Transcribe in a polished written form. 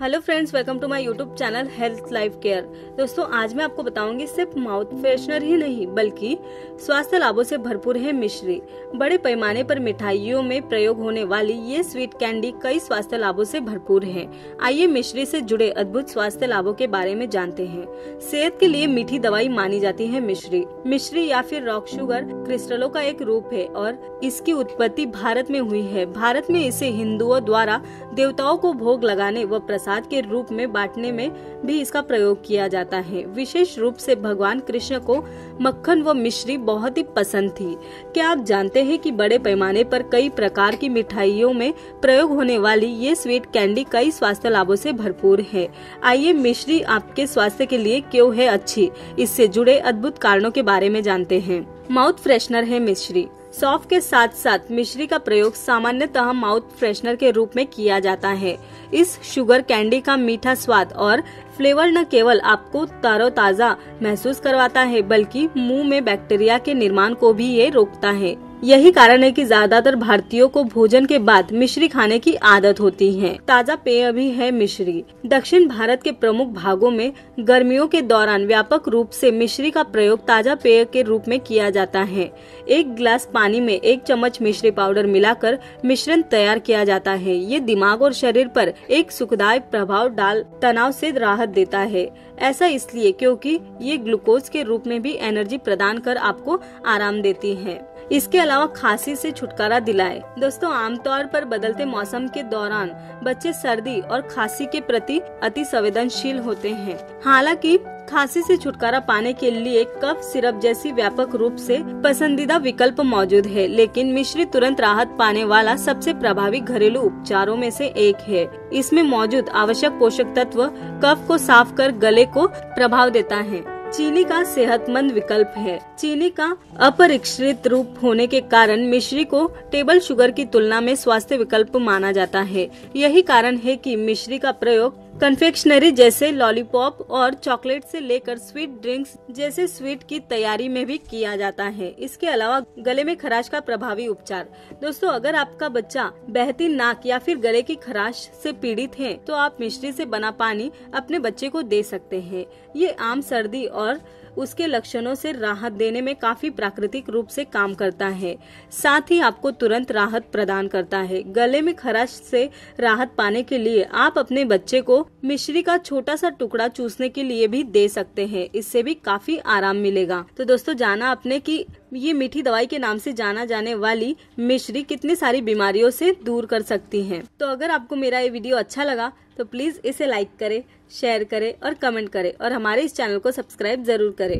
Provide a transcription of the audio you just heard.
Hello friends, welcome to my YouTube channel Health Life Care. दोस्तों, आज मैं आपको बताऊंगी सिर्फ माउथ फ्रेशनर ही नहीं बल्कि स्वास्थ्य लाभों से भरपूर है मिश्री। बड़े पैमाने पर मिठाइयों में प्रयोग होने वाली ये स्वीट कैंडी कई स्वास्थ्य लाभों से भरपूर है। आइए मिश्री से जुड़े अद्भुत स्वास्थ्य लाभों के बारे में जानते हैं। सेहत के लिए मीठी दवाई मानी जाती है मिश्री। मिश्री या फिर रॉक शुगर क्रिस्टलों का एक रूप है और इसकी उत्पत्ति भारत में हुई है। भारत में इसे हिंदुओं द्वारा देवताओं को भोग लगाने व प्रसाद के रूप में बांटने में भी इसका प्रयोग किया जाता है। विशेष रूप से भगवान कृष्ण को मक्खन व मिश्री बहुत ही पसंद थी। क्या आप जानते हैं कि बड़े पैमाने पर कई प्रकार की मिठाइयों में प्रयोग होने वाली ये स्वीट कैंडी कई स्वास्थ्य लाभों से भरपूर है। आइए मिश्री आपके स्वास्थ्य के लिए क्यों है अच्छी, इससे जुड़े अद्भुत कारणों के बारे में जानते हैं। माउथ फ्रेशनर है मिश्री। सौंफ के साथ साथ मिश्री का प्रयोग सामान्यतः माउथ फ्रेशनर के रूप में किया जाता है। इस शुगर कैंडी का मीठा स्वाद और फ्लेवर न केवल आपको तरोताजा महसूस करवाता है बल्कि मुंह में बैक्टीरिया के निर्माण को भी ये रोकता है। यही कारण है कि ज्यादातर भारतीयों को भोजन के बाद मिश्री खाने की आदत होती है। ताजा पेय भी है मिश्री। दक्षिण भारत के प्रमुख भागों में गर्मियों के दौरान व्यापक रूप से मिश्री का प्रयोग ताजा पेय के रूप में किया जाता है। एक गिलास पानी में 1 चम्मच मिश्री पाउडर मिलाकर मिश्रण तैयार किया जाता है। ये दिमाग और शरीर पर एक सुखदायक प्रभाव डाल तनाव से राहत देता है। ऐसा इसलिए क्योंकि ये ग्लूकोज के रूप में भी एनर्जी प्रदान कर आपको आराम देती है। इसके अलावा खांसी से छुटकारा दिलाए। दोस्तों, आमतौर पर बदलते मौसम के दौरान बच्चे सर्दी और खांसी के प्रति अति संवेदनशील होते हैं। हालांकि खांसी से छुटकारा पाने के लिए कफ सिरप जैसी व्यापक रूप से पसंदीदा विकल्प मौजूद है, लेकिन मिश्री तुरंत राहत पाने वाला सबसे प्रभावी घरेलू उपचारों में से एक है। इसमें मौजूद आवश्यक पोषक तत्व कफ को साफ कर गले को प्रभाव देता है। चीनी का सेहतमंद विकल्प है। चीनी का अपरिष्कृत रूप होने के कारण मिश्री को टेबल शुगर की तुलना में स्वास्थ्य विकल्प माना जाता है। यही कारण है कि मिश्री का प्रयोग कन्फेक्शनरी जैसे लॉलीपॉप और चॉकलेट से लेकर स्वीट ड्रिंक्स जैसे स्वीट की तैयारी में भी किया जाता है। इसके अलावा गले में खराश का प्रभावी उपचार। दोस्तों, अगर आपका बच्चा बहती नाक या फिर गले की खराश से पीड़ित है तो आप मिश्री से बना पानी अपने बच्चे को दे सकते हैं। ये आम सर्दी और उसके लक्षणों से राहत देने में काफी प्राकृतिक रूप से काम करता है। साथ ही आपको तुरंत राहत प्रदान करता है। गले में खराश से राहत पाने के लिए आप अपने बच्चे को मिश्री का छोटा सा टुकड़ा चूसने के लिए भी दे सकते हैं। इससे भी काफी आराम मिलेगा। तो दोस्तों, जाना आपने कि ये मीठी दवाई के नाम से जाना जाने वाली मिश्री कितनी सारी बीमारियों से दूर कर सकती है। तो अगर आपको मेरा ये वीडियो अच्छा लगा तो प्लीज इसे लाइक करें, शेयर करें और कमेंट करें और हमारे इस चैनल को सब्सक्राइब जरूर करें।